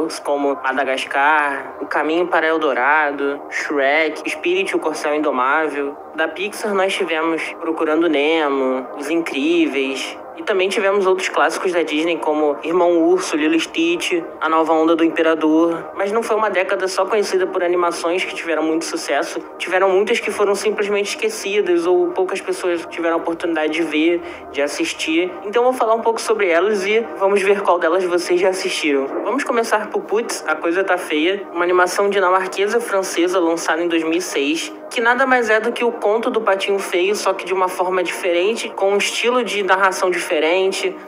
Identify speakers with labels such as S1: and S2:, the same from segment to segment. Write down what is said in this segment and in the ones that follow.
S1: DreamWorks, como Madagascar, O Caminho para Eldorado, Shrek, Spirit, o Corcel Indomável. Da Pixar nós tivemos Procurando Nemo, Os Incríveis, e também tivemos outros clássicos da Disney como Irmão Urso, Lilo e Stitch, A Nova Onda do Imperador. Mas não foi uma década só conhecida por animações que tiveram muito sucesso. Tiveram muitas que foram simplesmente esquecidas ou poucas pessoas tiveram a oportunidade de ver, de assistir. Então eu vou falar um pouco sobre elas e vamos ver qual delas vocês já assistiram. Vamos começar por Putz, A Coisa Tá Feia, uma animação dinamarquesa-francesa lançada em 2006, que nada mais é do que o conto do Patinho Feio, só que de uma forma diferente, com um estilo de narração diferente.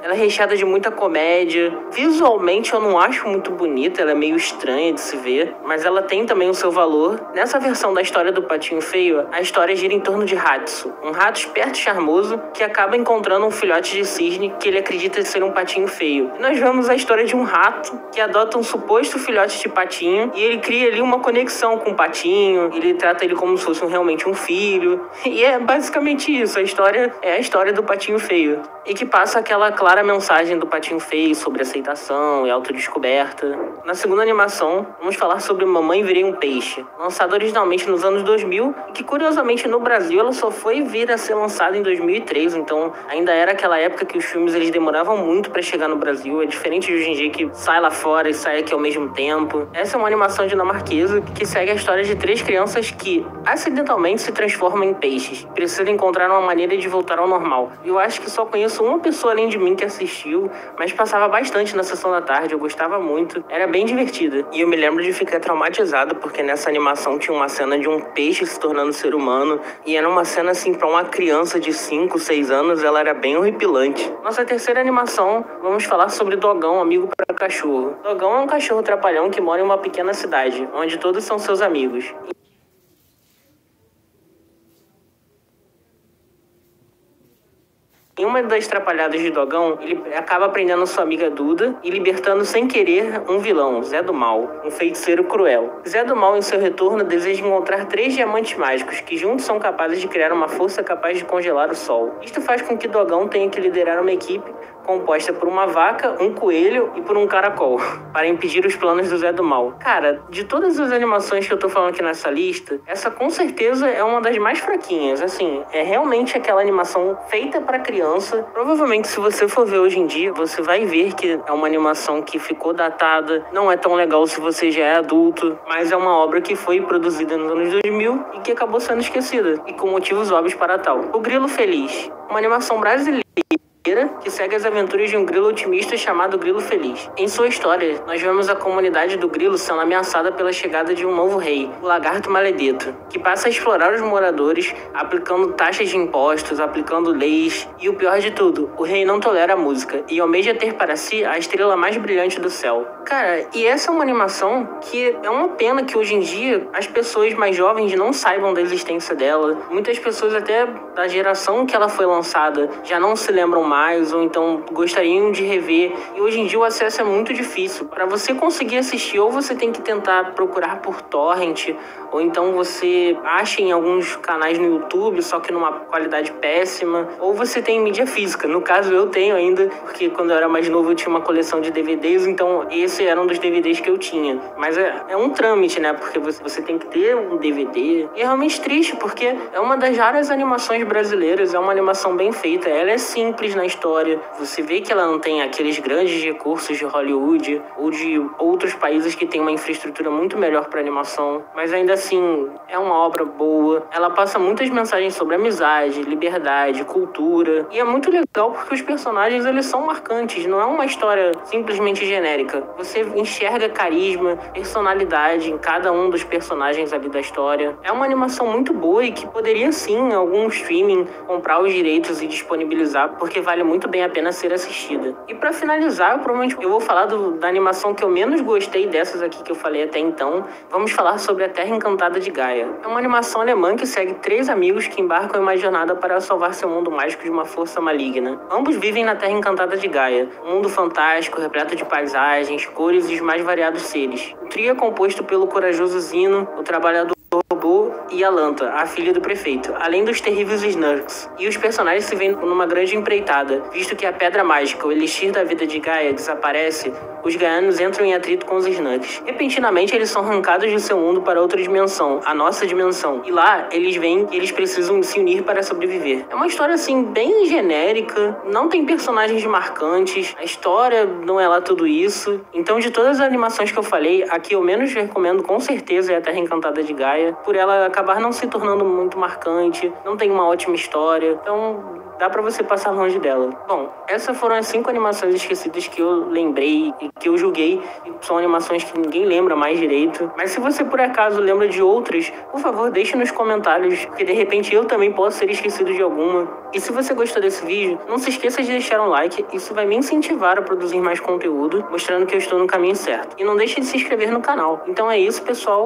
S1: Ela é recheada de muita comédia. Visualmente eu não acho muito bonita, ela é meio estranha de se ver, mas ela tem também o seu valor. Nessa versão da história do Patinho Feio, a história gira em torno de Hatsu, um rato esperto e charmoso que acaba encontrando um filhote de cisne que ele acredita ser um patinho feio. E nós vemos a história de um rato que adota um suposto filhote de patinho e ele cria ali uma conexão com o patinho, ele trata ele como se fosse realmente um filho. E é basicamente isso, a história é a história do Patinho Feio. E que passa aquela clara mensagem do Patinho Feio sobre aceitação e autodescoberta. Na segunda animação, vamos falar sobre Mamãe Virei um Peixe, lançada originalmente nos anos 2000, e que curiosamente no Brasil ela só foi vir a ser lançada em 2003, então ainda era aquela época que os filmes eles demoravam muito para chegar no Brasil, é diferente de hoje em dia que sai lá fora e sai aqui ao mesmo tempo. Essa é uma animação dinamarquesa que segue a história de 3 crianças que acidentalmente se transformam em peixes, precisam encontrar uma maneira de voltar ao normal. Eu acho que só conheço uma pessoa além de mim que assistiu, mas passava bastante na sessão da tarde, eu gostava muito, era bem divertida. E eu me lembro de ficar traumatizado, porque nessa animação tinha uma cena de um peixe se tornando ser humano, e era uma cena assim, pra uma criança de 5, 6 anos, ela era bem horripilante. Nossa terceira animação, vamos falar sobre Dogão, amigo para cachorro. Dogão é um cachorro trapalhão que mora em uma pequena cidade, onde todos são seus amigos. Em uma das trapalhadas de Dogão, ele acaba prendendo sua amiga Duda e libertando sem querer um vilão, Zé do Mal, um feiticeiro cruel. Zé do Mal, em seu retorno, deseja encontrar 3 diamantes mágicos que juntos são capazes de criar uma força capaz de congelar o sol. Isto faz com que Dogão tenha que liderar uma equipe composta por uma vaca, um coelho e por um caracol, para impedir os planos do Zé do Mal. Cara, de todas as animações que eu tô falando aqui nessa lista, essa com certeza é uma das mais fraquinhas. Assim, é realmente aquela animação feita para criança. Provavelmente, se você for ver hoje em dia, você vai ver que é uma animação que ficou datada, não é tão legal se você já é adulto, mas é uma obra que foi produzida nos anos 2000 e que acabou sendo esquecida, e com motivos óbvios para tal. O Grilo Feliz, uma animação brasileira que segue as aventuras de um grilo otimista chamado Grilo Feliz. Em sua história, nós vemos a comunidade do grilo sendo ameaçada pela chegada de um novo rei, o Lagarto Maledito, que passa a explorar os moradores, aplicando taxas de impostos, aplicando leis, e o pior de tudo, o rei não tolera a música e almeja ter para si a estrela mais brilhante do céu. Cara, e essa é uma animação que é uma pena que hoje em dia as pessoas mais jovens não saibam da existência dela. Muitas pessoas até da geração que ela foi lançada já não se lembram mais, ou então gostariam de rever, e hoje em dia o acesso é muito difícil. Para você conseguir assistir, ou você tem que tentar procurar por torrent, ou então você acha em alguns canais no YouTube, só que numa qualidade péssima, ou você tem mídia física. No caso eu tenho ainda, porque quando eu era mais novo eu tinha uma coleção de DVDs, então esse era um dos DVDs que eu tinha. Mas é um trâmite, né, porque você tem que ter um DVD, e é realmente triste, porque é uma das raras animações brasileiras, é uma animação bem feita, ela é simples na história, você vê que ela não tem aqueles grandes recursos de Hollywood ou de outros países que tem uma infraestrutura muito melhor para animação, mas ainda assim é uma obra boa. Ela passa muitas mensagens sobre amizade, liberdade, cultura, e é muito legal porque os personagens eles são marcantes, não é uma história simplesmente genérica. Você enxerga carisma, personalidade em cada um dos personagens ali da história. É uma animação muito boa e que poderia sim algum streaming comprar os direitos e disponibilizar, porque vale muito bem a pena ser assistida. E pra finalizar, provavelmente eu vou falar da animação que eu menos gostei dessas aqui que eu falei até então. Vamos falar sobre A Terra Encantada de Gaia. É uma animação alemã que segue 3 amigos que embarcam em uma jornada para salvar seu mundo mágico de uma força maligna. Ambos vivem na Terra Encantada de Gaia, um mundo fantástico, repleto de paisagens, cores e os mais variados seres. O trio é composto pelo corajoso Zino, o trabalhador robô e Alanta, a filha do prefeito, além dos terríveis Snurks. E os personagens se veem numa grande empreitada, visto que a pedra mágica, o elixir da vida de Gaia, desaparece, os Gaianos entram em atrito com os Snurks. Repentinamente, eles são arrancados de seu mundo para outra dimensão, a nossa dimensão. E lá, eles veem que eles precisam se unir para sobreviver. É uma história, assim, bem genérica, não tem personagens marcantes, a história não é lá tudo isso. Então, de todas as animações que eu falei, a que eu menos recomendo, com certeza, é a Terra Encantada de Gaia, por ela acabar não se tornando muito marcante, não tem uma ótima história, então dá pra você passar longe dela. Bom, essas foram as 5 animações esquecidas que eu lembrei e que eu julguei. São animações que ninguém lembra mais direito. Mas se você por acaso lembra de outras, por favor, deixe nos comentários, porque de repente eu também posso ser esquecido de alguma. E se você gostou desse vídeo, não se esqueça de deixar um like, isso vai me incentivar a produzir mais conteúdo, mostrando que eu estou no caminho certo. E não deixe de se inscrever no canal. Então é isso, pessoal.